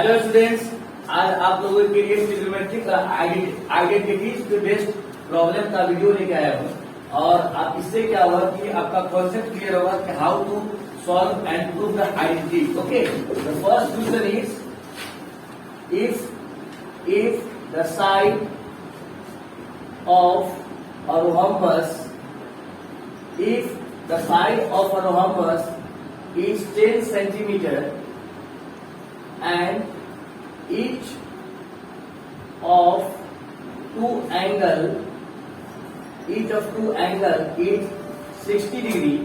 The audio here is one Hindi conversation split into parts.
हेलो स्टूडेंट्स, आज आप लोगों के लिए ट्रिग्नोमेट्री का आइडेंटिटीज के बेस्ड प्रॉब्लम का वीडियो लेके आया हूँ। और आप इससे क्या होगा कि आपका कॉन्सेप्ट क्लियर होगा कि how to solve and prove the identity. Okay, the first question is if the side of a rhombus is 10 centimeter and each of two angle is 60 degree,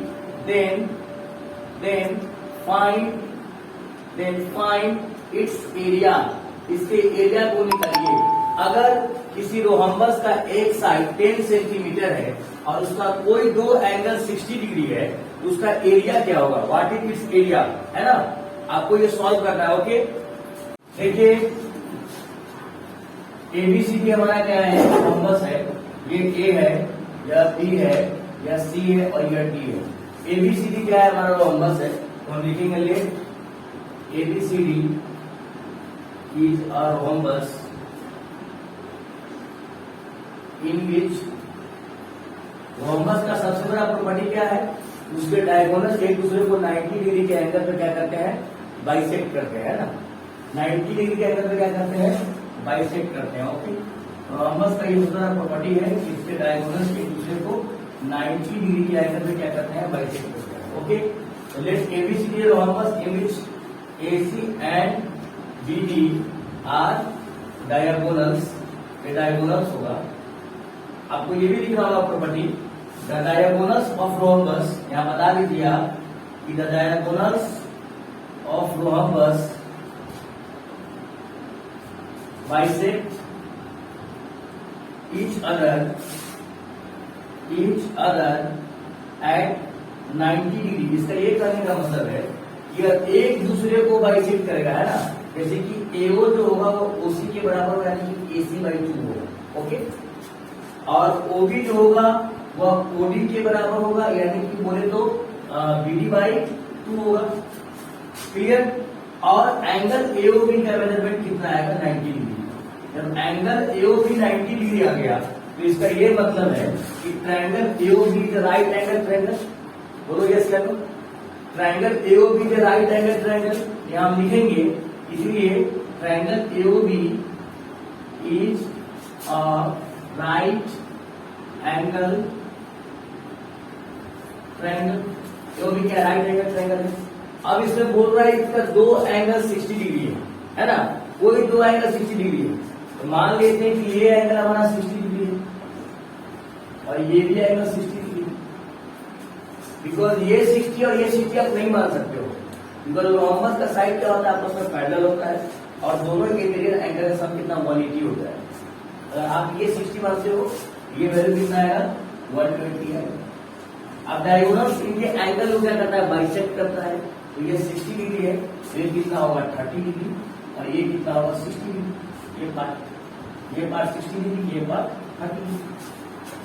then find its area। इसके एरिया को निकालिए। अगर किसी रोहम्बस का एक साइड 10 सेंटीमीटर है और उसका कोई दो एंगल 60 डिग्री है तो उसका एरिया क्या होगा? व्हाट इज इट्स एरिया, है ना। आपको ये सॉल्व करना है। ओके, देखिए एबीसीडी हमारा क्या है? रोहम्बस है। ये ए है, यह बी है, यह सी है और यह डी है। एबीसीडी क्या है? हमारा रोहम्बस है। तो हम लिखेंगे let ABCD is a rhombus in which rhombus का सबसे बड़ा प्रॉपर्टी क्या है? उसके डायगोनल एक दूसरे को 90 डिग्री के एंगल पे क्या करते हैं? बाइसेक्ट करते हैं ना। 90 डिग्री के एंगल पे क्या करते हैं? बाइसेक्ट करते हैं। ओके, rhombus का ये दूसरा प्रॉपर्टी है कि इसके डायगोनल एक दूसरे को 90 डिग्री के एंगल पे क्या करते हैं? बाइसेक्ट करते हैं। ओके, तो let's ABCD rhombus in which AC and BD are diagonals. ये डायगोनल्स होगा। आपको ये भी लिखना होगा property the diagonals of rhombus. यहां बता दीजिए आप कि the diagonals of rhombus bisect each other at 90 degree. इसका ये करने का मतलब है कि एक दूसरे को बाइसेक्ट करेगा, है ना। जैसे कि एओ जो होगा वो ओसी के बराबर होगा, यानी कि एसी बाई 2 होगा। ओके, और ओबी जो होगा वह ओडी के बराबर होगा, यानी कि बोले तो बीडी बाई 2 होगा। क्लियर। और एंगल एओबी का मेजरमेंट कितना आएगा? 90 डिग्री। जब एंगल एओबी 90 डिग्री आ गया तो इसका ये मतलब है कि triangle AOB is right angle triangle. बोलो यस क्या? Triangle AOB is right angle triangle. यहां हम लिखेंगे, इसलिए triangle AOB is a right angle triangle. AOB क्या? राइट एंगल ट्रायंगल है। अब इसमें बोल रहा है इसका दो एंगल 60 डिग्री है ना। कोई दो एंगल 60 डिग्री है तो मान लेते हैं कि ये एंगल हमारा 60 डिग्री है और ये भी एंगल 60 डिग्री है। बिकॉज ये 60 और ये 60 आप नहीं मान सकते हो, बिकॉज रोहम्बस का साइड क्या होता है? आपस में पैरेलल होता है और दोनों के इंटीरियर एंगल का सम कितना? 180 होता है। अगर आप ये 60 मानते हो, ये वैल्यू कितना आएगा? 120 आएगा। अब डायगोनल्स इनके एंगल को क्या करता है? बाइसेक्ट करता है। तो ये 60 डिग्री है, तो ये कितना होगा? 30 डिग्री और ये कितना होगा? 60 डिग्री। ये पार्ट 60 डिग्री, ये पार्ट 30 डिग्री।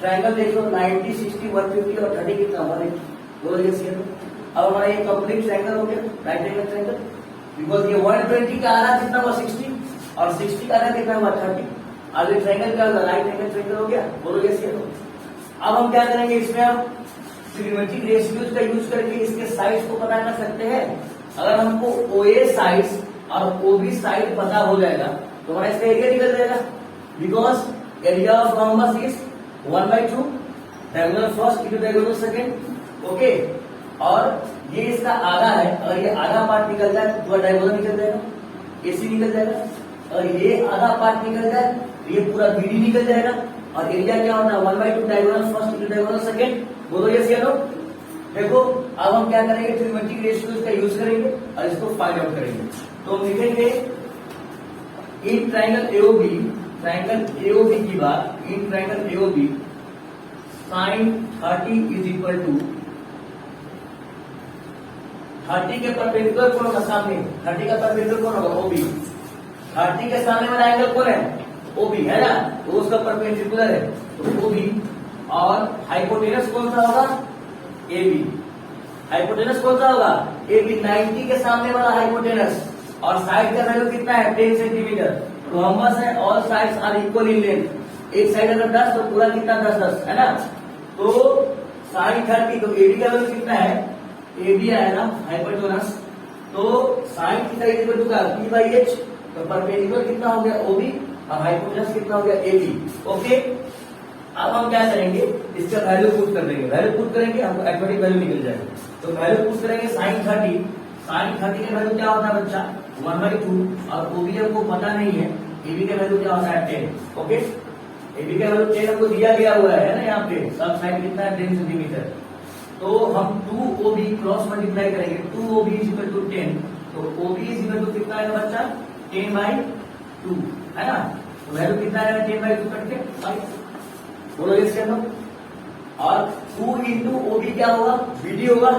ट्रायंगल देखो 90, 60, 150 और 30 कितना? 180। बोलो ये सीधे। अब हमारा ये कंप्लीट ट्रायंगल हो गया, राइट एंगल ट्रायंगल। बिकॉज ये 120 का आधा कितना हुआ? 60 और 60 का आधा कितना हुआ? 30। अब ये ट्रायंगल क्या होगा? राइट एंगल ट्रायंगल हो गया। बोलो ये सीधे। अब हम क्या करेंगे? इसमें हम ट्रिग्नोमेट्रिक रेशियोज का यूज करके इसके साइड्स को पता कर सकते हैं। अगर हमको ओए साइड्स और ओबी साइड पता हो जाएगा तो हमारा इसका एरिया निकल जाएगा। Because area of rhombus is 1/2 diagonal first into diagonal second. Okay, और ये इसका आधा है। अगर ये आधा पार्ट निकल जाए तो डायगोनल निकल जाएगा, एसी निकल जाएगा। और ये आधा पार्ट निकल जाए तो ये पूरा बीडी निकल जाएगा। और एरिया क्या होता है? 1/2 diagonal first into diagonal second. बोलो यस या नो। देखो अब हम क्या करेंगे? ट्रिग्नोमेट्रिक रेशियोज का यूज करेंगे और इसको फाइंड आउट करेंगे। तो हम लिखेंगे इन ट्रायंगल एओबी की बात, in triangle AOB sin 30 is equal to 30 के परपेंडिकुलर कौन होगा? सामने 30 का परपेंडिकुलर कौन होगा? ओबी। 30 के सामने वाला एंगल कौन है? ओबी, है ना। तो उसका परपेंडिकुलर है तो ओबी। और हाइपोटेनस कौन सा होगा? A B. हाइपोटेनस कौन सा होगा? A B. 90 के सामने वाला हाइपोटेनस और साइड का वैल्यू कितना है 10 सेंटीमीटर। रोम्बस है, all sides are equal in length, एक साइड अगर 10 तो पूरा कितना 10 10 है ना। तो साइन 30, तो एबी का वैल्यू कितना है, एबी आएगा हाइपोटेनस, तो साइन थीटा इक्वल टू का पी बाई एच, तो परपेंडिकुलर कितना हो गया ओबी और हाइपोटेनस कितना हो गया एबी। ओके, अब हम क्या करेंगे, इसका वैल्यू पुट कर देंगे, वैल्यू पुट करेंगे हमको ऑटोमेटिक वैल्यू निकल जाएगा। तो वैल्यू पुट करेंगे साइन 30, साइन 30 का वैल्यू क्या होता है बच्चा 1/2, और ओबी हमको पता नहीं है, एबी का वैल्यू क्या होता है 10। ओके, एबी का वैल्यू 10 हमको दिया गया हुआ है ना, यहाँ पे सब साइड कितना है 10 सेंटीमीटर। तो हम 2OB क्रॉस मल्टीप्लाई करेंगे, 2OB इज इक्वल टू 10, तो OB इज इक्वल टू कितना आएगा बच्चा 10/2 है ना। तो वैल्यू कितना आएगा 10/2 करके 5, बोलो इसके अंदर। और 2 इंटू OB क्या होगा BD होगा,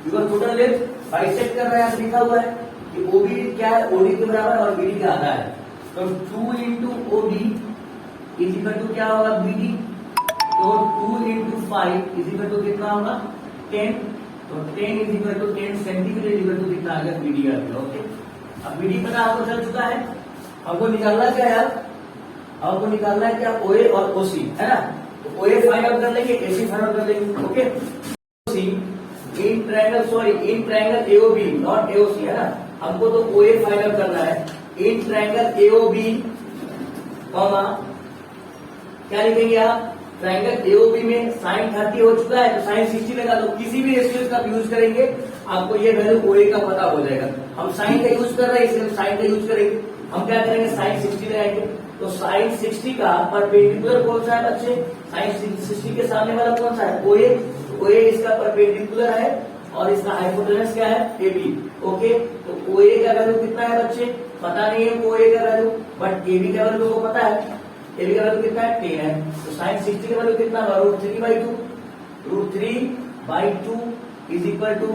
बिकॉज टोटल लेंथ बाइसेक्ट कर रहा है, लिखा हुआ है कि OB क्या है OD के बराबर और BD के आधा है। तो 2 into OB is equal to क्या होगा BD, तो 2 इंटू 5 इज इक्वल टू कितना होगा 10, तो 10 is equal to 10 centimetre is equal to कितना आ गया BD आ गया। ओके, अब BD पता आपको चल चुका है, हमको निकालना क्या है, हमको निकालना है क्या OA और OC है ना। तो OA फाइंड आउट कर लेंगे, AC फाइंड आउट कर लेंगे। Okay, OC in triangle, sorry in triangle AOB not AOC है ना, हमको तो OA फाइंड आउट करना है। इन ट्रायंगल AOB कॉमा क्या लिखेंगे आप, ट्रायंगल AOB में साइन 30 हो चुका है तो साइन 60 लगा दो, किसी भी रेशियो का यूज करेंगे आपको ये वैल्यू OA का पता हो जाएगा। हम साइन का यूज कर रहे हैं इसलिए साइन का यूज करेंगे, हम क्या करेंगे साइन 60 लगाएंगे। तो साइन 60 का परपेंडिकुलर कौन सा है बच्चे, साइन 60 के सामने वाला कौन सा है OA, OA इसका परपेंडिकुलर है और इसका हाइपोटेनस क्या है AB। ओके, तो OA का वैल्यू कितना है बच्चे, पता नहीं है OA का वैल्यू, बट AB का वैल्यू को पता है, AB का वैल्यू कितना है 10 है। तो साइन 60 का वैल्यू कितना है √3/2, √3/2 is equal to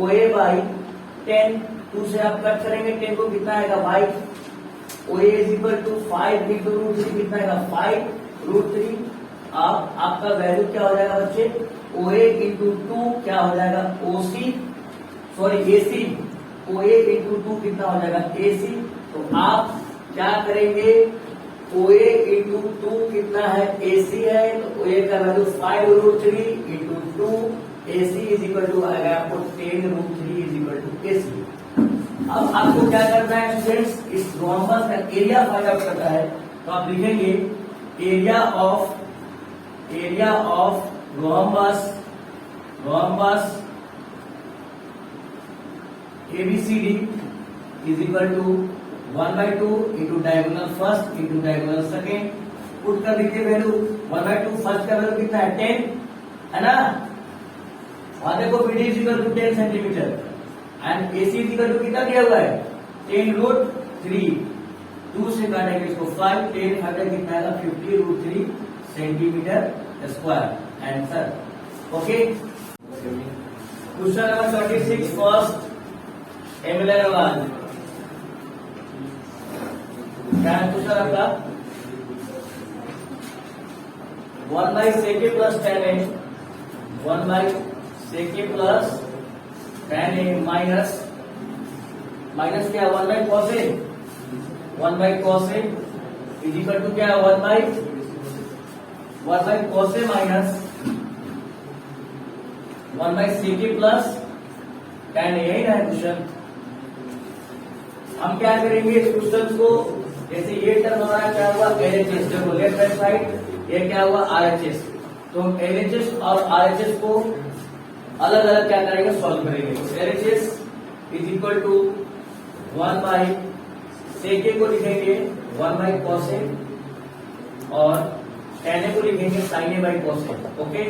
OA by 10, 2 से आप कट करेंगे 10 को कितना आएगा 5, OA is equal to 5 into √3 कितना आएगा 5√3। अब आपका वैल्यू क्या हो जाएगा बच्चे OA इंटू 2 क्या हो जाएगा OC, sorry AC, OA into 2 कितना हो जाएगा AC। तो आप क्या करेंगे OA इंटू 2 कितना है AC है, तो OA का value 5√3 into 2 AC is equal to आएगा आपको 10√3 इज इक्वल टू AC। अब आपको क्या करना है स्टूडेंट्स, इस रोम्बस का एरिया फाइंड आउट करना है, तो आप लिखेंगे area of rhombus ABCD is equal to 1/2 into diagonal first into diagonal second, put कर दीजिए वैल्यू 1/2, फर्स्ट का वैल्यू कितना है 10 है ना, वहां देखो BD is equal to 10 centimetre and AC is equal to कितना दिया हुआ है 10√3, 2 से काटेंगे इसको 5, 10 घटाएंगे कितना आएगा 50√3 centimetre square answer. Okay, question number 36 first एमएलएन क्या है क्वेश्चन आपका 1/sec plus tan a, 1/sec plus tan a minus क्या 1/cos a, 1/cos a is equal to क्या 1/cos a minus 1/sec plus tan a, यही है क्वेश्चन। हम क्या करेंगे इस क्वेश्चन को, जैसे ये टर्म हमारा क्या हुआ LHS, देखो लेफ्ट हैंड साइड ये क्या हुआ RHS, तो हम LHS और RHS को अलग अलग क्या करेंगे सॉल्व करेंगे। तो LHS is equal to 1/sec को लिखेंगे 1/cos a और tan a को लिखेंगे sin a/cos a। Okay,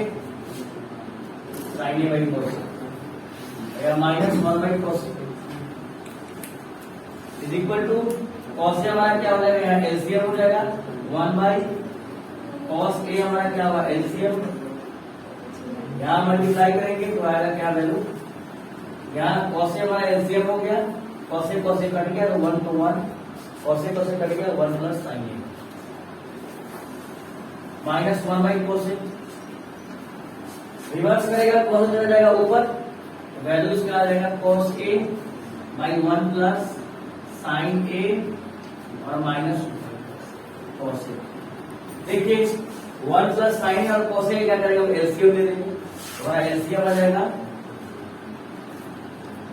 sin a/cos a या minus 1/cos a is equal to cos a हमारा क्या हो जाएगा यहाँ LCM हो जाएगा 1/cos a हमारा क्या होगा LCM, यहाँ मल्टीप्लाई करेंगे तो आएगा क्या वैल्यू, यहाँ cos a हमारा LCM हो गया, cos a कट गया तो 1 to 1, cos a कट गया 1 plus sin a minus 1/cos a, reverse करेगा cos चला जाएगा ऊपर, वैल्यू इसका आ जाएगा cos a by 1 plus sine A और माइनस कॉस ए। देखिए 1 प्लस साइन और कॉस ए क्या करेंगे, हम एलसीएम ले लेंगे, हमारा एलसीएम आ जाएगा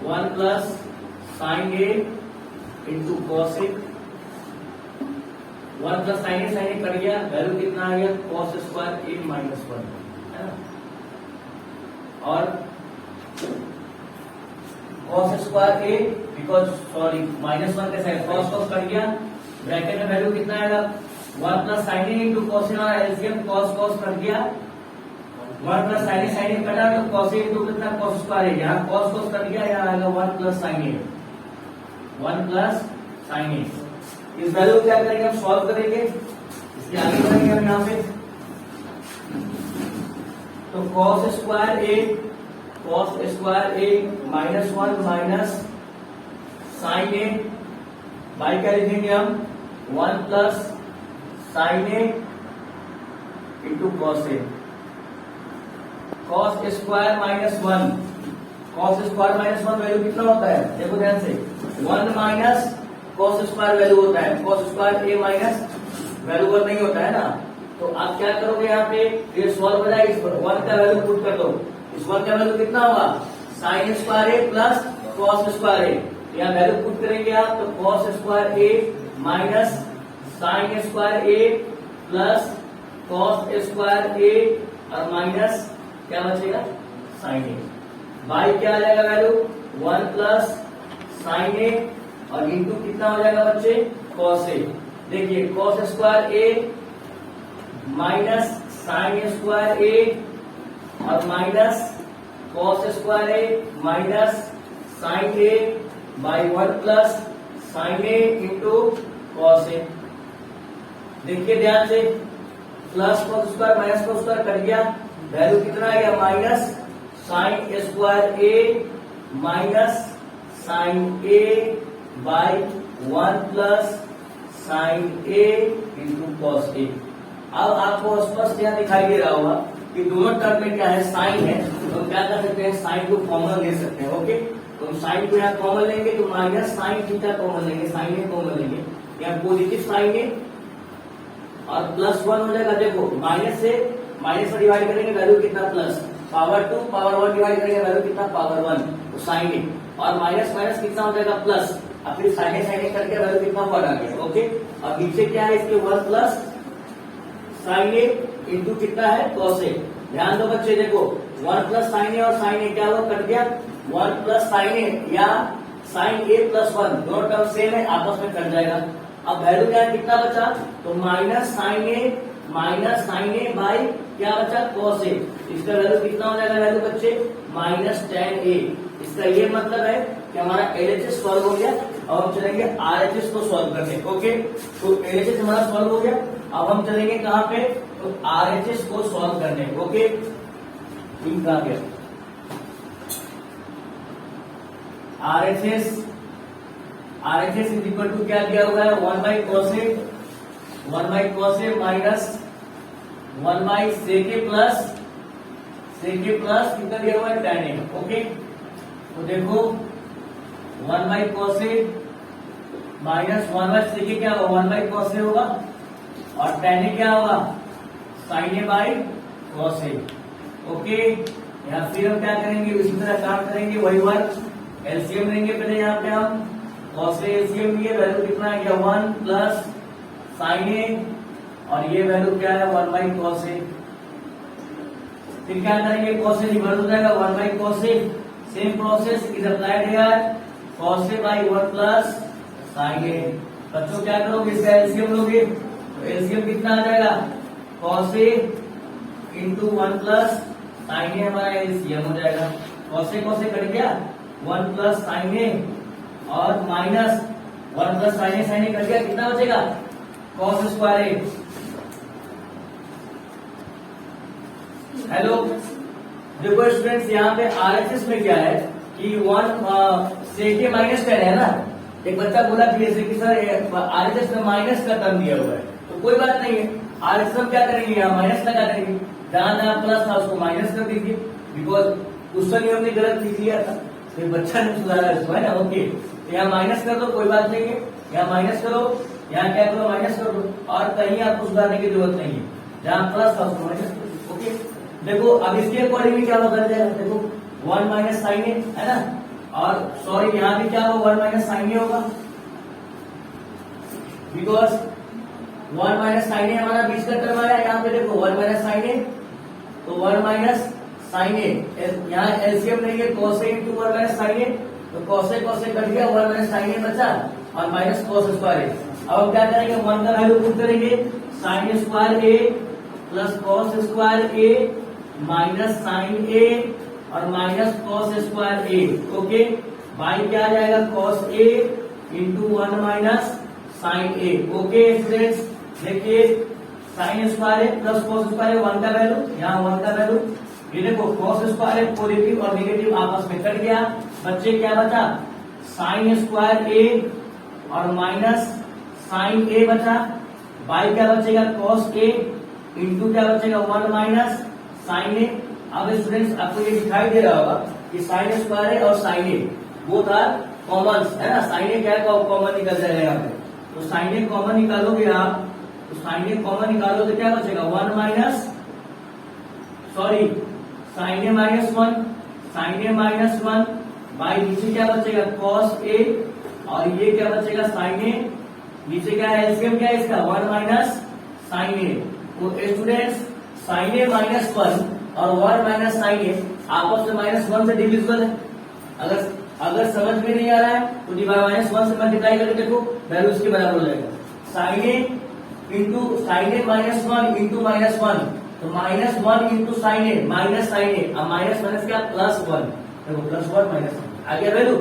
1 प्लस साइन ए इंटू कॉस ए। 1 प्लस साइन ए कट गया, वैल्यू कितना आ गया कॉस स्क्वायर ए माइनस 1 है ना, और cos square A because sorry minus 1 कैसा है, कॉस कॉस कट गया, ब्रैकेट में वैल्यू कितना आएगा 1 प्लस साइन ए इंटू कॉस ए, और एलसीएम कॉस कॉस कट गया, 1 प्लस साइन ए कटा तो कॉस ए इंटू कितना कॉस स्क्वायर है, यहाँ कॉस कॉस कट गया, यहाँ आएगा 1 plus sine a, 1 plus sine ए। इस वैल्यू क्या करेंगे, हम सॉल्व करेंगे, इसके आगे बढ़ेंगे हम यहाँ पे, तो cos square A minus 1 minus sine A by क्या लिखेंगे हम 1 plus sine A into cos A. Cos square minus 1, cos square minus 1 value कितना होता है, देखो ध्यान से 1 माइनस कॉस स्क्वायर वैल्यू होता है, कॉस स्क्वायर ए माइनस वैल्यू 1 नहीं होता है ना, तो आप क्या करोगे यहाँ पे, ये सॉल्व हो जाएगा, इस पर 1 का वैल्यू पुट कर दो, इस 1 का वैल्यू कितना होगा साइन स्क्वायर ए प्लस कॉस स्क्वायर ए, यहाँ वैल्यू पुट करेंगे आप तो cos square A minus sine square A plus cos square A और माइनस क्या बचेगा साइन ए, बाई क्या आ जाएगा वैल्यू 1 प्लस साइन ए और इंटू कितना हो जाएगा बच्चे कॉस ए। देखिए cos square A minus sine square A और minus cos square A minus sine A by 1 plus sine A into cos A. देखिए ध्यान से plus cos square minus cos square cut गया, वैल्यू कितना आ गया minus sine square A minus sine A by 1 plus sine A into cos A. अब आपको स्पष्ट यहाँ दिखाई दे रहा होगा कि दोनों टर्म में क्या है साइन है, तो हम क्या कर सकते हैं साइन को कॉमन ले सकते हैं। ओके, तो हम साइन को यहाँ कॉमन लेंगे तो माइनस साइन थीटा कॉमन लेंगे, साइन ए कॉमन लेंगे, यहाँ पॉजिटिव साइन ए और प्लस 1 हो जाएगा। देखो माइनस से डिवाइड करेंगे वैल्यू कितना प्लस, पावर 2 पावर 1 डिवाइड करेंगे वैल्यू कितना पावर 1, तो साइन ए और माइनस माइनस कितना हो जाएगा प्लस, अब फिर साइन ए करके वैल्यू कितना 1 आ गया। ओके, अब नीचे क्या है इसके 1 प्लस साइन ए इंटू कितना है कॉस ए। ध्यान दो बच्चे, देखो 1 प्लस साइन ए और साइन ए क्या हुआ कट गया, 1 प्लस साइन ए या साइन ए प्लस 1 दोनों टर्म सेम है आपस में कट जाएगा। अब वैल्यू क्या है कितना बचा, तो माइनस साइन ए बाई क्या बचा कॉस ए, इसका वैल्यू कितना हो जाएगा वैल्यू बच्चे माइनस tan ए। इसका ये मतलब है कि हमारा LHS सॉल्व हो गया, अब हम चलेंगे RHS को सॉल्व करने। ओके, तो LHS हमारा सॉल्व हो गया, अब हम चलेंगे कहाँ पे, तो RHS को सॉल्व करने। ओके, ठीक आ गया RHS इज इक्वल टू क्या दिया हुआ है 1 by cos A minus 1 by sec A plus कितना दिया हुआ है tan ए। ओके, तो देखो 1 by cos A minus 1 by sec A क्या होगा 1 बाई कॉस ए होगा और tan ए क्या होगा sine A by cos A. Okay, यहाँ फिर हम क्या करेंगे इसी तरह काम करेंगे, वही वर्क एलसीएम लेंगे पहले, यहाँ पे हम कॉस ए एलसीएम लिए, वैल्यू कितना आ गया 1 प्लस साइन ए और ये वैल्यू क्या है 1 बाई कॉस ए। फिर क्या करेंगे कॉस ए रिवर्स हो जाएगा 1 by cos A, same process is applied here, cos A by 1 plus sine A. बच्चों क्या करोगे इसका एलसीएम लोगे, तो एलसीएम कितना आ जाएगा cos A into 1 plus sine ए हमारा एलसीएम हो जाएगा। कॉस ए कट गया 1 प्लस साइन ए और माइनस 1 प्लस साइन ए कट गया, कितना बचेगा कॉस स्क्वायर ए। हेलो देखो स्टूडेंट्स, यहाँ पे RHS में क्या है कि 1 सेक ए माइनस tan है ना, एक बच्चा बोला कि सर RHS में माइनस का टर्म दिया हुआ है, तो कोई बात नहीं है RHS हम क्या करेंगे यहाँ माइनस लगा देंगे, जहां प्लस था उसको माइनस कर दीजिए, बिकॉज क्वेश्चन हमने गलत लिख लिया था, फिर बच्चा ने सुधारा इसको है ना। ओके, यहाँ माइनस कर दो, कोई बात नहीं है, यहाँ माइनस करो, यहाँ क्या करो, माइनस कर दो, और कहीं आपको सुधारने की जरूरत नहीं है, जहाँ प्लस था उसको माइनस कर दो। ओके, देखो अब इसके अकॉर्डिंगली क्या बदल जाएगा, देखो 1 माइनस साइन ए है ना, और सॉरी यहाँ भी क्या होगा, 1 माइनस साइन ए होगा, बिकॉज 1 माइनस साइन ए हमारा बीच का टर्म आया, यहाँ पे देखो 1 माइनस साइन ए, तो 1 माइनस साइन ए, यहाँ एलसीएम नहीं है, cos A into 1 minus sine ए, तो कॉस ए कट गया, 1 माइनस साइन ए बचा और माइनस कॉस स्क्वायर ए। अब हम क्या करेंगे, 1 का वैल्यू पुट करेंगे, sign square A plus cos square A minus sine A और minus cos square A. Okay, by क्या आ जाएगा, cos A into 1 minus sine A. Okay students, देखिए साइन स्क्वायर ए प्लस कॉस स्क्वायर ए, 1 का वैल्यू, यहाँ 1 का वैल्यू, ये देखो कॉस स्क्वायर ए पॉजिटिव और नेगेटिव आपस में कट गया, बच्चे क्या बचा, साइन स्क्वायर ए और माइनस साइन ए बचा, बाई क्या बचेगा, कॉस ए इंटू क्या बचेगा, 1 माइनस साइन ए। अब स्टूडेंट्स आपको ये दिखाई दे रहा होगा कि साइन स्क्वायर ए और sine A both are common है ना, साइन ए क्या कॉमन निकल जाएगा यहाँ पे, तो साइन ए कॉमन निकालोगे आप, तो साइन ए कॉमन निकालो तो क्या बचेगा, 1 minus sorry sine A minus 1, sine A minus 1 by नीचे क्या बचेगा, कॉस ए और ये क्या बचेगा, साइन ए, नीचे क्या है, एलसीएम क्या है इसका, 1 माइनस साइन ए। तो स्टूडेंट्स साइन ए माइनस 1 और 1 माइनस साइन ए आपस में माइनस 1 से डिविजिबल है, अगर समझ में नहीं आ रहा है तो माइनस 1 से मल्टीप्लाई करके देखो, वैल्यू इसके बराबर हो जाएगा, sign A into sine A minus 1 into minus 1, तो minus 1 into sign A minus sine ए, अब माइनस माइनस क्या, प्लस 1, देखो प्लस 1 माइनस 1 आ गया वैल्यू,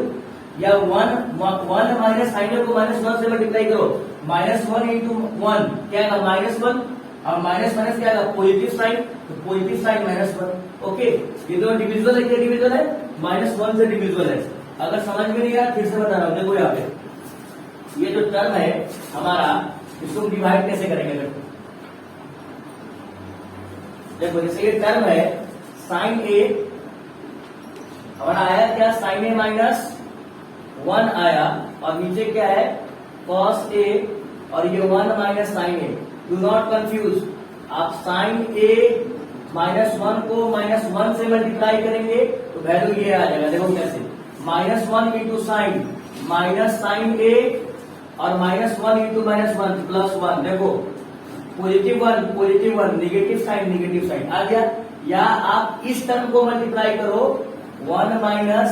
या 1 माइनस साइन ए को माइनस 1 से मल्टीप्लाई करो, माइनस 1 इंटू 1 क्या है, माइनस 1, और माइनस माइनस क्या है, पॉजिटिव साइन, तो पॉजिटिव साइन माइनस 1। ओके, ये दोनों डिविजिबल है, क्या डिविजिबल है, माइनस 1 से डिविजिबल है। अगर समझ में नहीं आया फिर से बता रहा हूँ, देखो यहाँ पे ये जो टर्म है हमारा, इसको डिवाइड कैसे करेंगे, देखो जैसे ये टर्म है साइन ए हमारा आया क्या, साइन ए माइनस 1 आया, और नीचे क्या है, कॉस ए और ये 1 minus sine A. Do not confuse, आप साइन ए माइनस 1 को माइनस 1 से मल्टीप्लाई करेंगे तो वैल्यू ये आ जाएगा, देखो कैसे, minus 1 into sine minus sine A और माइनस 1 इंटू माइनस 1 प्लस 1, देखो पॉजिटिव 1 नेगेटिव साइन आ गया, या आप इस टर्म को मल्टीप्लाई करो, 1 माइनस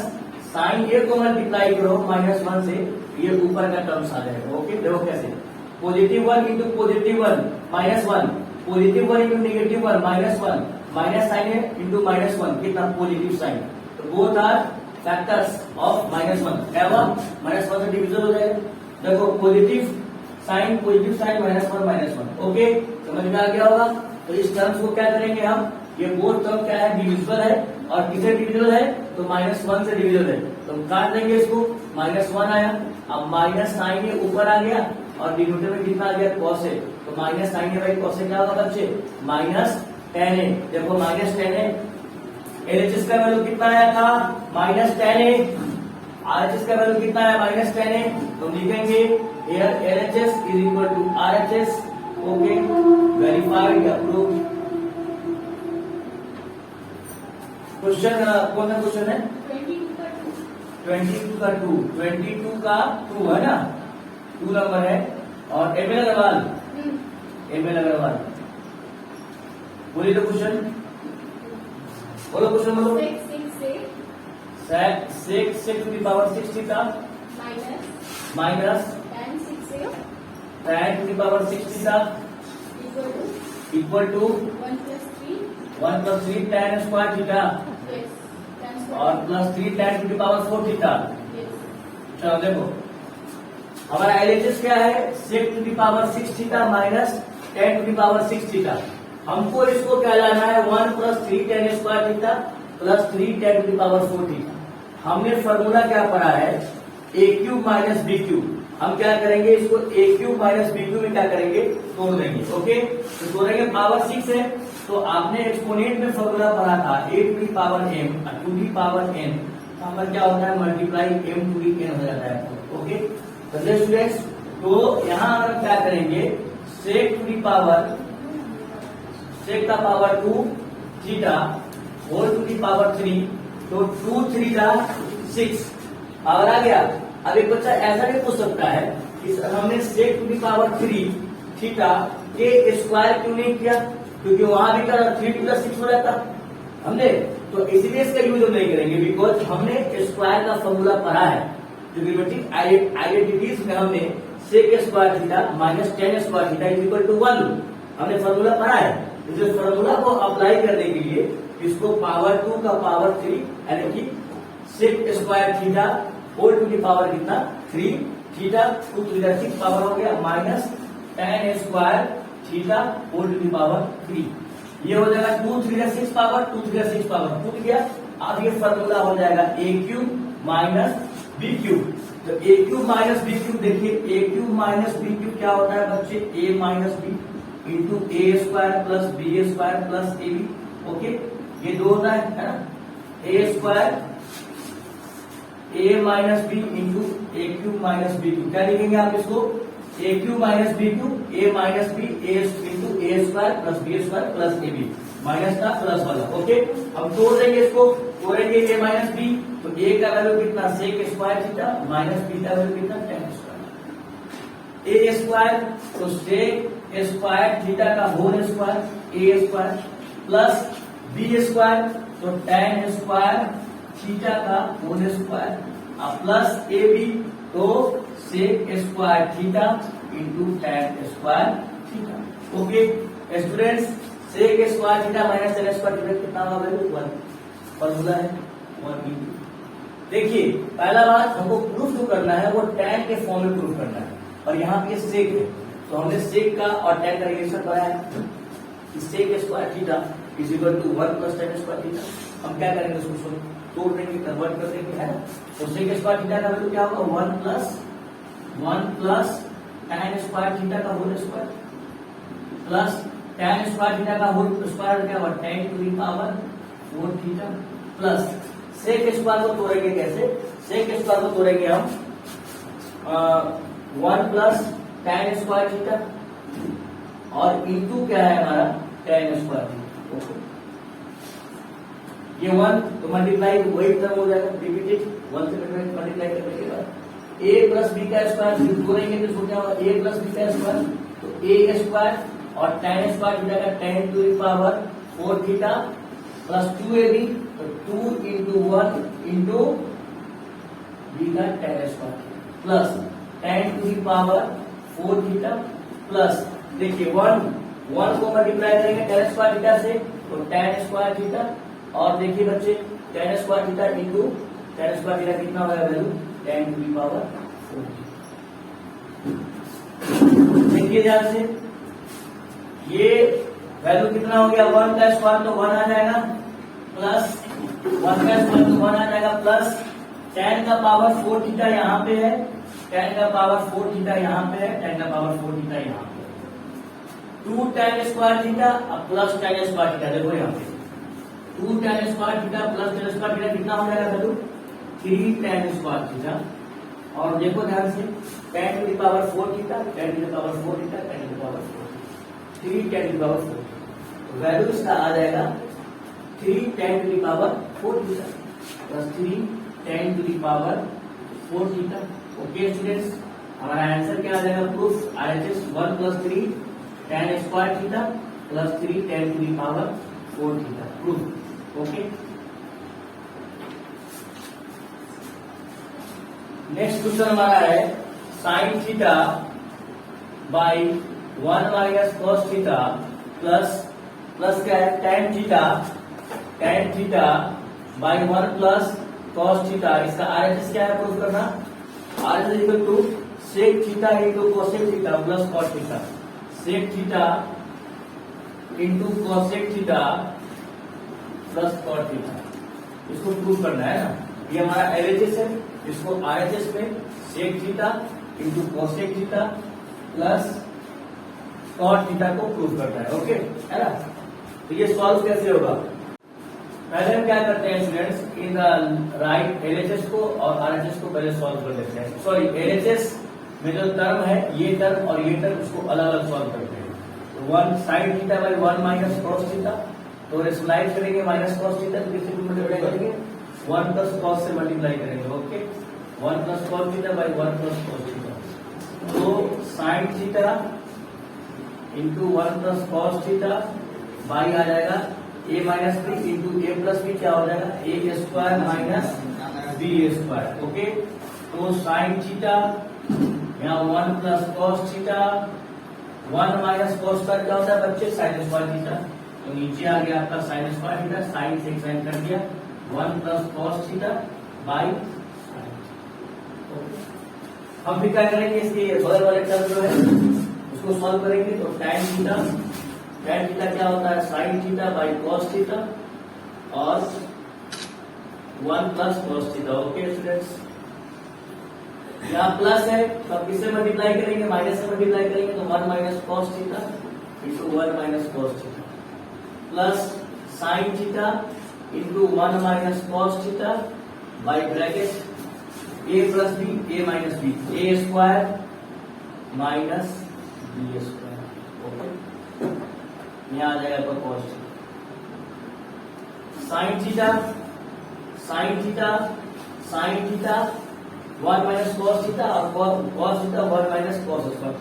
साइन ए को मल्टीप्लाई करो माइनस 1 से, ये ऊपर का टर्म्स आ जाएगा। ओके, देखो कैसे, positive 1 into positive 1 minus 1, positive 1 into negative 1 minus 1, minus sine ए इंटू माइनस 1 कितना, पॉजिटिव साइन, तो both are factors of minus 1, क्या हुआ, माइनस 1 से डिविजन हो जाएगा, देखो पॉजिटिव साइन माइनस 1। ओके, समझ में आ गया होगा। तो इस टर्म्स को क्या करेंगे हम, ये बोथ टर्म क्या है, डिविजिबल है, और किसे डिविजिबल है, तो माइनस 1 से डिविजिबल है, तो हम काट देंगे इसको, माइनस 1 आया, अब माइनस साइन ए ऊपर आ गया और डिनोमिनेटर में कितना आ गया, कॉस ए, तो minus sine A by cos ए क्या होगा बच्चे, माइनस टेन ए। देखो माइनस 10 ए, एलएचएस का वैल्यू कितना आया था, माइनस 10 ए, आरएचएस का वैल्यू कितना है, माइनस 10 ए, तो लिखेंगे here LHS is equal to RHS. Okay, verified, approve. Question कौन सा क्वेश्चन है, 22 का 2, 22 का 2 है ना, 2 नंबर है, और एमएल अग्रवाल, बोलिए तो क्वेश्चन, बोलो क्वेश्चन, बोलो। Sec 6 to the power 6 theta minus tan to the power 6 theta equal to 1 plus 3 tan square theta और plus 3 tan to the power 4 theta. चलो देखो हमारा एलएचएस क्या है, sec to the power 6 theta minus tan to the power 6 theta. हमको इसको क्या लाना है, 1 plus 3 tan square theta plus 3 tan to the power 4 theta. हमने फॉर्मूला क्या पढ़ा है, ए क्यूब माइनस बी क्यूब। हम क्या करेंगे, इसको A cube minus B cube में क्या करेंगे, तोड़ देंगे। ओके, तो तोड़ेंगे, पावर 6 है, तो आपने एक्सपोनेंट में फॉर्मूला पढ़ा था A to the power M to the power N, power क्या होता है, multiply M to the N हो जाता है। ओके तो स्टूडेंट्स, तो यहाँ हम क्या करेंगे, सेक टू दी पावर, सेक का power 2 theta whole to the power 3, तो 2 3 6 पावर आ गया। अब एक बच्चा ऐसा भी पूछ सकता है कि हमने सेक टू दी पावर 3 थीटा के स्क्वायर क्यों नहीं किया, क्योंकि वहां भी कर 3 टू 6 हो रहता हमने, तो इसलिए इसका यूज हम नहीं करेंगे, बिकॉज हमने स्क्वायर का फॉर्मूला पढ़ा है। ट्रिग्नोमेट्रिक आइडेंटिटीज में हमने sec square theta minus tan square theta is equal to 1 हमने फॉर्मूला पढ़ा है। इस फॉर्मूला को अप्लाई करने के लिए इसको पावर 2 का पावर 3 यानी कि sec square theta whole to the power कितना 3 थीटा 2 3 6 पावर हो गया minus tan square theta whole to the power 3, ये हो जाएगा 2 3 6 पावर 2 3 6 पावर टूट गया। अब ये फॉर्मूला हो जाएगा A cube minus B cube, तो A cube minus B cube, देखिए A cube minus B cube क्या होता है बच्चे, A minus B into A square plus B square plus A B. Okay, ये दो होता है ना, A square A minus B into A cube minus B cube, क्या लिखेंगे आप इसको, A cube minus B cube A minus B A into A square plus B square plus A B, minus का प्लस वाला। ओके, अब तोड़ देंगे इसको, तोड़ेंगे ए माइनस बी, तो ए का वैल्यू कितना sec square theta minus B का वैल्यू कितना टेन स्क्वायर, ए स्क्वायर तो सेक स्क्वायर थीटा का whole square A square plus B square तो टेन स्क्वायर थीटा का whole square plus A B तो sec square theta into tan square theta. Okay students, sec square theta minus tan square theta कितना होगा वैल्यू 1, फॉर्मूला है 1 इंटू। देखिए पहला बात हमको प्रूफ जो करना है वो टेन के फॉर्म में प्रूफ करना है, और यहाँ पे सेक है तो हमने सेक का और टेन का रिलेशन पढ़ा है, sec square theta is equal to 1 plus tan square theta. हम क्या करेंगे उसको तोड़ देंगे, कन्वर्ट कर देंगे, है ना। तो सेक स्क्वायर थीटा का वैल्यू क्या होगा 1 प्लस टेन स्क्वायर थीटा का whole square plus tan square theta का होल स्क्वायर क्या होगा 10 to the power 4 theta plus sec square को तोड़ेंगे कैसे, सेक स्क्वायर को तोड़ेंगे हम 1 प्लस टेन स्क्वायर थीटा और इंटू क्या है हमारा टेन स्क्वायर थीटा। ये 1 तो मल्टीप्लाई वही टर्म हो जाएगा, रिपीटेड 1 से मल्टीप्लाई करने के बाद a प्लस बी का स्क्वायर जोड़ेंगे तो क्या होगा a प्लस बी का स्क्वायर, तो a स्क्वायर और टेन स्क्वायर थीटा का 10 to the power 4 theta plus 2ab तो 2 इंटू 1 इंटू बी का tan square plus 10 to the power 4 theta plus देखिए 1 को मल्टीप्लाई करेंगे टेन स्क्वायर थीटा से तो टेन स्क्वायर थीटा, और देखिए बच्चे ten square theta into tan square theta कितना होगा वैल्यू 10 टू दी पावर 4। देखिए ध्यान से ये वैल्यू कितना हो गया 1 का स्क्वायर तो 1 आ जाएगा प्लस 1 का स्क्वायर तो 1 आ जाएगा प्लस 10 का पावर 4 थीटा यहाँ पे है, 10 का पावर 4 थीटा यहाँ पे है, 10 का पावर 4 थीटा यहाँ पे है, 2 टेन स्क्वायर थीटा अब प्लस टेन स्क्वायर थीटा, देखो यहाँ पे 2 ten square theta plus tan square theta कितना हो जाएगा वैल्यू 3 टेन स्क्वायर थीटा, और देखो ध्यान से 10 to the power 4 theta 10 to the power 4 theta 10 to the power 4 3 10 to the power 4, value इसका आ जाएगा 3 10 to the power 4 theta plus 3 10 to the power 4 theta. Okay students, हमारा आंसर क्या आ जाएगा, proof RHS 1 plus 3 tan square theta plus 3 10 to the power 4 theta, proof. Okay, next question हमारा है sine theta by 1 minus cos theta plus क्या है tan theta by 1 plus cos theta, इसका RHS क्या है प्रूफ करना, RHS equal to sec theta into cosec theta plus cos theta, sec theta into cosec theta plus cos theta, इसको प्रूफ करना है ना। ये हमारा LHS है, इसको RHS में sec theta into cosec theta plus cot theta को प्रूव करना है। ओके है ना, तो ये सॉल्व कैसे होगा, पहले हम क्या करते हैं स्टूडेंट्स, इन राइट एलएचएस को और आरएचएस को पहले सॉल्व कर लेते हैं। सॉरी, एलएचएस में जो टर्म है ये टर्म और ये टर्म उसको अलग अलग सॉल्व करते हैं। तो 1 sin theta by 1 minus cos theta, तो रेशनलाइज करेंगे माइनस कॉस थीटा, तो किससे मल्टीप्लाई करेंगे 1 प्लस कॉस से मल्टीप्लाई करेंगे। Okay, 1 plus cos theta by 1 plus cos theta, तो sin theta into 1 plus cos theta by आ जाएगा a minus B into A plus B, क्या हो जाएगा ए square minus B square. Okay, तो साइन थीटा यहाँ 1 plus cos theta, 1 minus cos square क्या होता है बच्चे साइन स्क्वायर थीटा, तो नीचे आ गया आपका साइन स्क्वायर थीटा, साइन से साइन कर दिया 1 plus cos theta by sign. हम भी क्या करेंगे, इसके बगल वाले टर्म जो है उसको सॉल्व करेंगे। तो tan थीटा, tan थीटा क्या होता है sine theta by cos theta और 1 plus cos theta. Okay students, यहाँ प्लस है तो अब किससे मल्टीप्लाई करेंगे, माइनस से मल्टीप्लाई करेंगे, तो 1 minus cos theta into 1 minus cos theta plus sine theta into 1 minus cos theta by bracket A plus B, A minus B, A square minus B square. Okay, यहाँ आ जाएगा आपका cos theta, sine theta, sine theta, sine theta 1 minus cos theta और cos theta 1 minus cos square.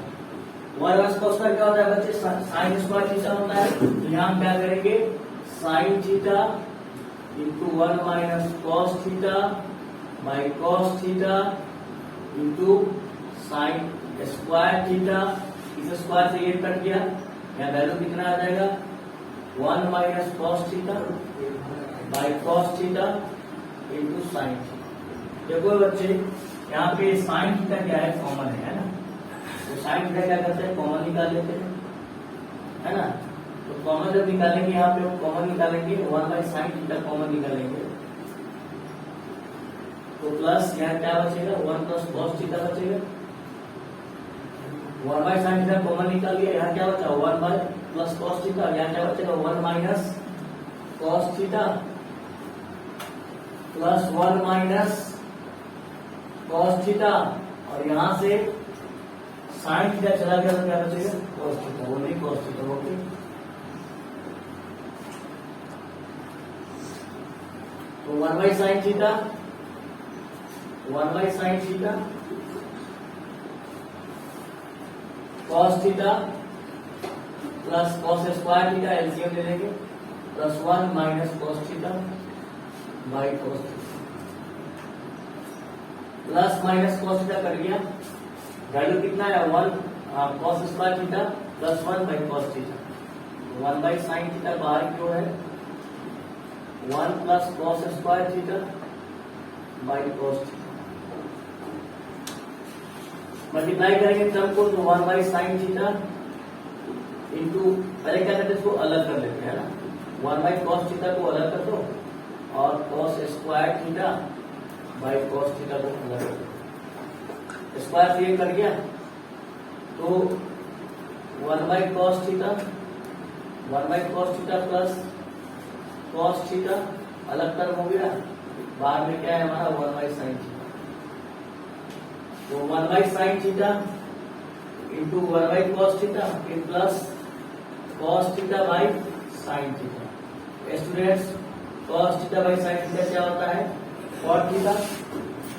1 minus cos square क्या होता है बच्चे साइन स्क्वायर थीटा होता है, तो यहाँ हम क्या करेंगे sign theta into 1 minus cos theta by cos theta into sine square theta, इस स्क्वायर से ये कट गया, यहाँ वैल्यू कितना आ जाएगा 1 minus cos theta by cos theta into sine theta. देखो बच्चे यहाँ पे साइन थीटा क्या है कॉमन है ना, तो साइन थीटा क्या करते हैं कॉमन निकाल लेते हैं, है ना। तो कॉमन जब निकालेंगे यहाँ पे कॉमन निकालेंगे 1 बाई साइन थीटा कॉमन निकालेंगे, तो प्लस यहाँ क्या बचेगा 1 प्लस कॉस थीटा बचेगा, 1 बाई साइन थीटा कॉमन निकाल लिया, यहाँ क्या बचा 1 बाई प्लस कॉस थीटा, यहाँ क्या बचेगा 1 minus cos theta plus 1 minus cos theta, और यहां से साइन थीटा चला गया तो क्या बचेगा कॉस थीटा, वो नहीं कॉस थीटा। ओके, तो 1 by sine theta, 1 by sine theta cos theta plus cos square theta, LCM ले लेंगे, plus 1 minus cos theta by cos theta, plus minus cos theta कर गया, वैल्यू कितना है 1 cos square theta plus 1 by cos theta, 1 by sine theta बाहर की ओर है, 1 plus cos square theta by cos theta, multiply करेंगे टर्म को, तो 1 बाई साइन थीटा इंटू, पहले क्या करते हैं इसको अलग कर लेते हैं ना, 1 बाई कॉस थीटा को अलग कर दो और cos square theta by cos theta को अलग कर दो, स्क्वायर से ये कर गया, तो 1 by cos theta, 1 by cos theta plus cos theta अलग टर्म हो गया, बाद में क्या है हमारा 1 बाई साइन थीटा, तो 1 by sine theta into 1 by cos theta फिर plus cos theta by sine theta. Students, cos theta by sine theta क्या होता है cot theta,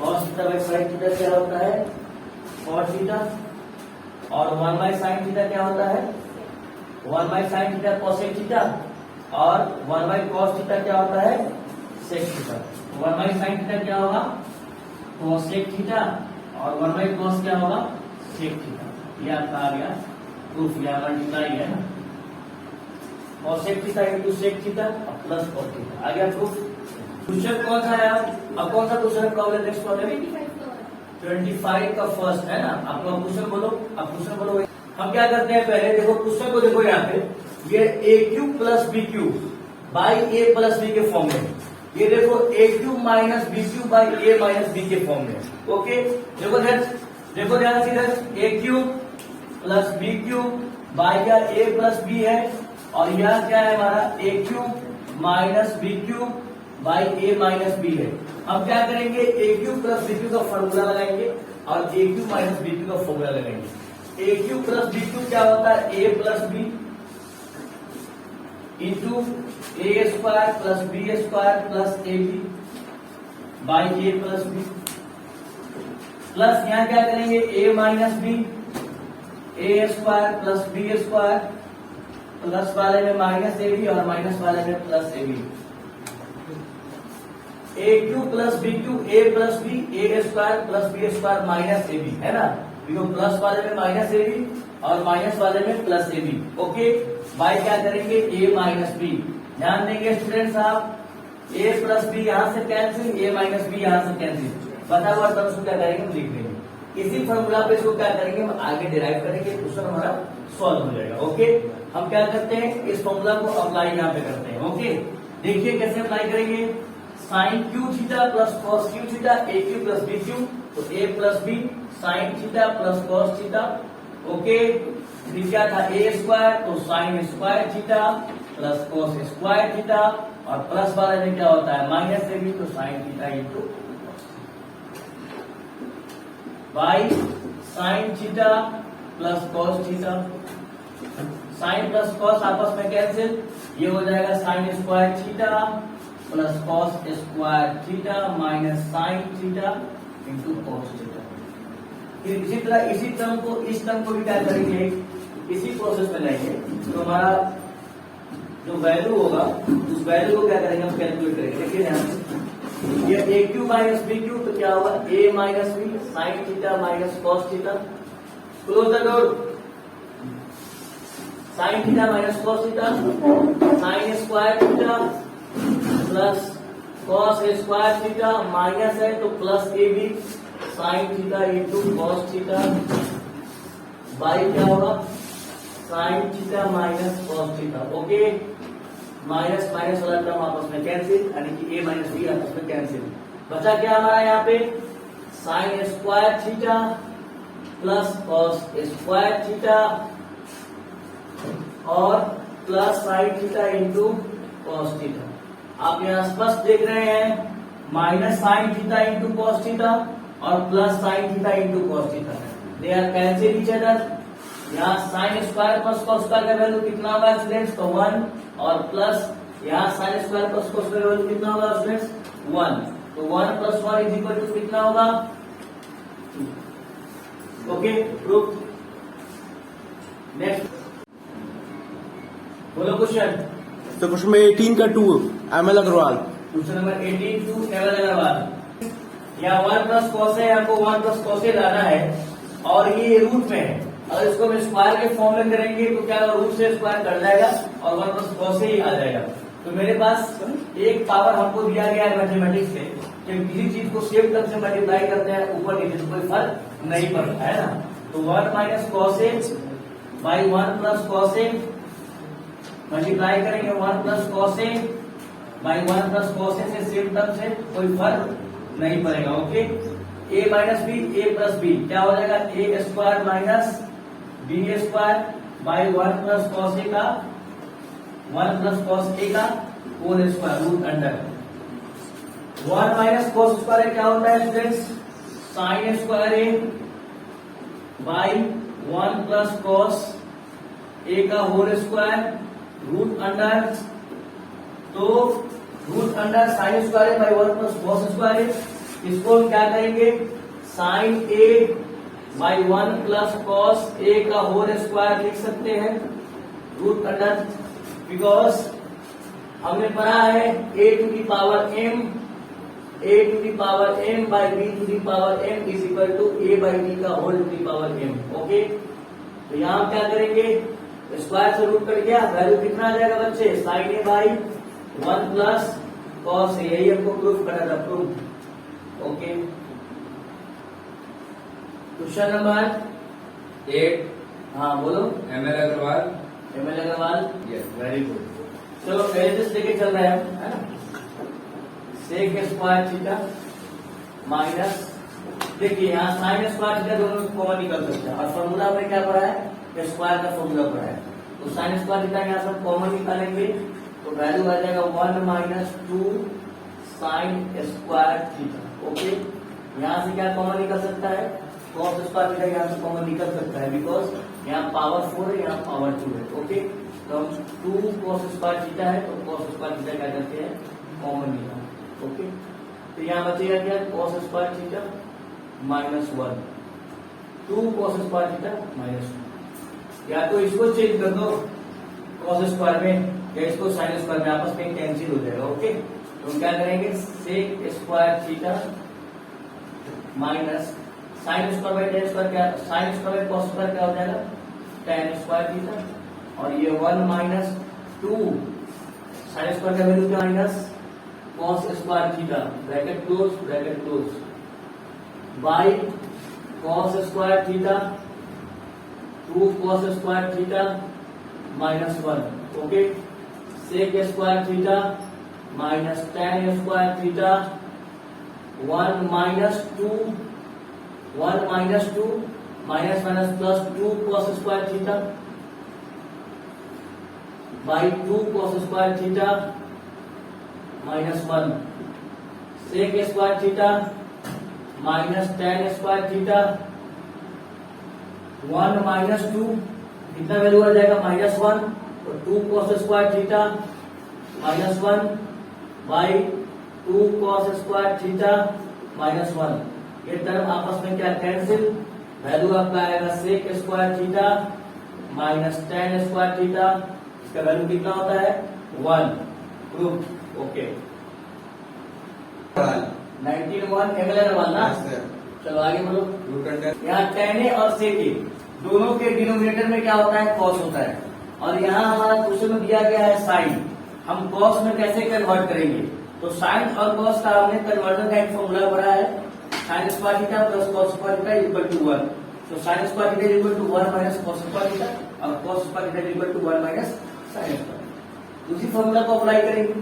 cos theta by sine theta क्या होता है कॉट थीटा, और 1 बाई साइन थीटा क्या होता है 1 by sine theta cosec theta, और 1 बाई कॉस थीटा क्या होता है sec theta. 1 by sine theta क्या होगा कोसेक थीटा और 1 बाई कॉस क्या होगा सेक थीटा। ये आपका आ गया प्रूफ, या मल्टीप्लाई है ना, cosec theta into sec theta plus cos theta. आ गया प्रूफ। क्वेश्चन कौन सा है अब कौन सा क्वेश्चन प्रॉब्लम नेक्स्ट प्रॉब्लम 25 का फर्स्ट है ना। आप लोग क्वेश्चन बोलो, अब क्वेश्चन बोलो। हम क्या करते हैं पहले देखो क्वेश्चन को, देखो यहाँ पे ये A cube plus B cube by A plus B के फॉर्म में, ये देखो A cube minus B cube by A minus B के फॉर्म में। ओके, देखो ध्यान से, A cube plus B cube by का ए प्लस बी है, और यह क्या है हमारा a cube minus B cube by A minus b है। हम क्या करेंगे, a cube plus B cube का फॉर्मूला लगाएंगे और a cube minus b cube का फॉर्मूला लगाएंगे। A cube plus B cube क्या होता है, a plus b into A square plus B square plus A b by A plus b, plus यहां क्या करेंगे, a minus B A square plus B square, plus वाले में माइनस ए बी और माइनस वाले में plus A B. A cube plus B cube A plus B A square plus B square minus A B, है ना, क्योंकि प्लस वाले में माइनस ए बी और माइनस वाले में plus A B. Okay, by क्या करेंगे, ए माइनस बी। ध्यान देंगे स्टूडेंट्स आप, ए प्लस बी यहां से कैंसिल, ए माइनस बी यहां से कैंसिल, बता हुआ टर्म्स को क्या करेंगे, हम लिख देंगे। इसी फॉर्मूला पे इसको क्या करेंगे, हम आगे डिराइव करेंगे, क्वेश्चन हमारा सॉल्व हो जाएगा। ओके, हम क्या करते हैं, इस फॉर्मूला को अप्लाई यहाँ पे करते हैं। ओके, देखिए कैसे अप्लाई करेंगे, sine cube theta plus cos cube theta a cube plus B cube, तो a plus b sine theta plus cos theta. Okay, फिर क्या था, ए स्क्वायर तो sine square theta plus cos square theta, और प्लस वाले में क्या होता है, माइनस ए बी तो sine theta into by sine theta plus cos theta. Sine plus cos आपस में कैंसिल, ये हो जाएगा sine square theta plus cos square theta minus sine theta into cos theta. फिर इसी तरह इसी टर्म को, इस टर्म को भी क्या करेंगे, इसी प्रोसेस में लाएंगे, तो हमारा जो वैल्यू होगा उस वैल्यू को क्या करेंगे, हम कैलकुलेट करेंगे। देखिए ध्यान से, ये a cube minus b cube तो क्या होगा, a minus b sine theta minus cos theta, close the door, sine theta minus cos theta, sine square theta plus cos square theta minus है तो plus A b sine theta into cos theta by क्या होगा, sine theta minus cos theta. Okay, minus minus वाला टर्म आपस में कैंसिल, यानी कि ए माइनस बी आपस में कैंसिल, बचा क्या हमारा यहाँ पे, sine square theta plus cos square theta और plus sine theta into cos theta. आप यहाँ स्पष्ट देख रहे हैं, minus sine theta into cos theta और plus sine theta into cos theta, they are cancel each other. यहाँ sine square plus cos square का वैल्यू कितना होगा स्टूडेंट्स, तो 1, और प्लस यहाँ साइन स्क्वायर प्लस कॉस का वैल्यू कितना होगा स्टूडेंट्स, 1, तो 1 प्लस 1 इज इक्वल टू कितना होगा, 2। Okay, proof. नेक्स्ट बोलो क्वेश्चन। तो क्वेश्चन में 18 का 2 ML Agarwal. Question number 18 to ML Agarwal. यहाँ 1 प्लस कॉस है, आपको 1 प्लस कॉस लाना है और ये रूट में है। अगर इसको हम स्क्वायर के फॉर्म में करेंगे तो क्या रूट से स्क्वायर कट जाएगा और 1 प्लस कॉस ही आ जाएगा। तो मेरे पास एक पावर हमको दिया गया है मैथमेटिक्स में, जब किसी चीज को सेम टर्म से मल्टीप्लाई करते हैं ऊपर नीचे तो कोई फर्क नहीं पड़ता है ना। तो 1 minus cos A by 1 plus cos a multiply करेंगे 1 plus cos A by 1 plus cos a से सेम टर्म से कोई फर्क नहीं पड़ेगा। Okay, a minus B a plus B क्या हो जाएगा, ए square minus B square by 1 plus cos a का 1 प्लस कॉस ए का whole square root under 1 minus cos square क्या होता है students, sign square a by 1 plus cos a का होल स्क्वायर रूट अंडर, तो root under sine square by 1 plus cos square. इसको हम क्या करेंगे, sine A by 1 plus cos a का होल स्क्वायर लिख सकते हैं रूट अंडर, बिकॉज हमने पढ़ा है a to the power m by b to the power m is equal to a by b का whole to the power m। Okay, तो यहाँ हम क्या करेंगे, स्क्वायर से रूट कट गया, वैल्यू कितना आ जाएगा बच्चे, sine A by 1 plus cos a, यही हमको प्रूफ करना था, प्रूफ। Okay, question number 8। हाँ बोलो। ML Agarwal. ML Agarwal, yes, very good. चलो पहले से लेके चल रहे हैं, है ना, सेक स्क्वायर थीटा माइनस, देखिए यहाँ साइन स्क्वायर थीटा दोनों कॉमन निकल सकते हैं और फॉर्मूला में क्या पढ़ा है, स्क्वायर का फॉर्मूला पढ़ा है, तो साइन स्क्वायर थीटा यहाँ सब कॉमन निकालेंगे तो वैल्यू आ जाएगा 1 minus 2 sine square theta. Okay, यहाँ से क्या कॉमन निकल सकता है, कॉस स्क्वायर थीटा यहाँ से कॉमन निकल सकता है, बिकॉज यहाँ पावर 4 है, यहाँ पावर 2 है। ओके, तो हम 2 कॉस स्क्वायर थीटा है, तो कॉस स्क्वायर थीटा क्या करते हैं, कॉमन निकाल। ओके, तो यहाँ बचेगा क्या, cos square theta -1, 2 cos square theta -1। या तो इसको चेंज कर दो कॉस स्क्वायर में, या इसको साइन स्क्वायर में, आपस में कैंसिल हो जाएगा। ओके, तो हम क्या करेंगे, sec square theta minus sine square by tan square, क्या sine square by cos square क्या हो जाएगा, टेन स्क्वायर थीटा, और ये 1 माइनस 2 साइन स्क्वायर का वैल्यू क्या minus cos square theta, bracket close by cos square theta 2 cos square theta -1। Okay, sec square theta minus tan square theta 1 minus 2 minus minus plus 2 cos square theta by 2 cos square theta -1, sec square theta minus tan square theta 1 minus 2, कितना वैल्यू आ जाएगा -1, तो 2 cos square theta -1 by 2 cos square theta -1। ये टर्म आपस में क्या कैंसिल, वैल्यू आपका आएगा sec square theta minus tan square theta, इसका वैल्यू कितना होता है 1। प्रूफ। ओके, 19 एंगल वाला ना, चलो आगे बोलो। यहाँ टेन ए और सेक ए दोनों के डिनोमिनेटर में क्या होता है, कॉस होता है, और यहाँ हमारा क्वेश्चन में दिया गया है साइन। हम कॉस में कैसे कन्वर्ट करेंगे, तो साइन और कॉस का हमने कन्वर्टर का एक फॉर्मूला पढ़ा है, sine square theta plus cos square theta equal to 1। तो sine square theta equal to 1 minus cos square theta, और cos square theta equal to 1 minus sine square. उसी फॉर्मूला को अप्लाई करेंगे।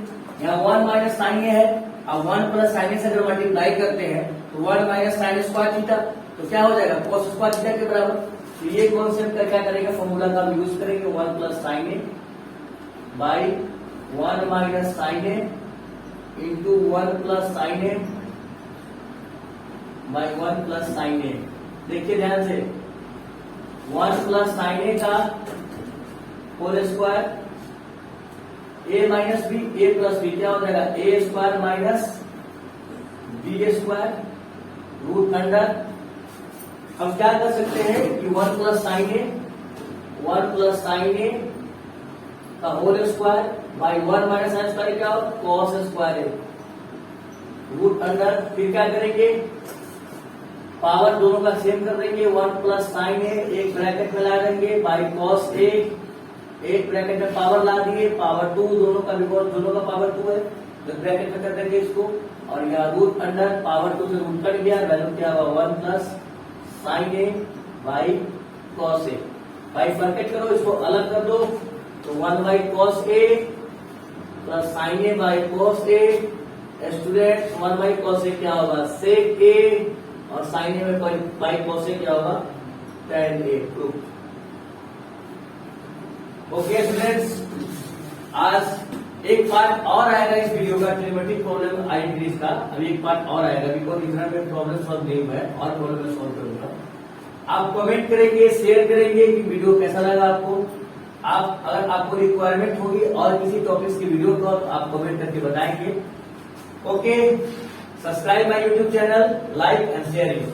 यहाँ 1 माइनस साइन ए है, अब 1 प्लस साइन ए से अगर मल्टीप्लाई करते हैं तो 1 माइनस साइन स्क्वायर थीटा, तो क्या हो जाएगा कॉस स्क्वायर थीटा के बराबर। तो ये कॉन्सेप्ट का क्या करेंगे, फॉर्मूला का हम यूज करेंगे, 1 plus sine A by 1 minus sine A into 1 plus sine A by 1 plus sine a. देखिए ध्यान से, 1 प्लस साइन ए का whole square, A minus B, a plus B क्या हो जाएगा, ए square minus B square root under. हम क्या कर सकते हैं कि 1 plus sine a, 1 plus sine a का whole square by 1 minus sine square क्या हो, कॉस स्क्वायर ए रूट अंडर। फिर क्या करेंगे, पावर दोनों का सेम कर देंगे, 1 प्लस साइन ए एक ब्रैकेट में ला देंगे बाई कॉस ए, एक ब्रैकेट में पावर ला दिए, पावर 2 दोनों का, बिकॉज दोनों का पावर 2 है, तो ब्रैकेट में कर देंगे इसको, और यहाँ रूट अंडर पावर 2 से रूट कट गया, वैल्यू क्या हुआ 1 plus sine A by cos A. By bracket करो, इसको अलग कर दो, तो 1 by cos a plus sine A by cos a. Student 1 by cos ए क्या होगा, सेक ए, और साइन ए में बाई कॉस ए क्या होगा, टेन ए। प्रूफ। ओके स्टूडेंट्स, आज एक पार्ट और आएगा इस वीडियो का, ट्रिमेटिक प्रॉब्लम आई सीरीज का। अभी एक पार्ट और आएगा, बिकॉज इतना में प्रॉब्लम सॉल्व नहीं हुआ है, और प्रॉब्लम में सॉल्व करूंगा। आप कमेंट करेंगे, शेयर करेंगे कि वीडियो कैसा लगा आपको। आप अगर आपको रिक्वायरमेंट होगी और किसी टॉपिक्स की वीडियो को, तो आप कमेंट करके बताएंगे। Okay, subscribe my YouTube channel, like and share it.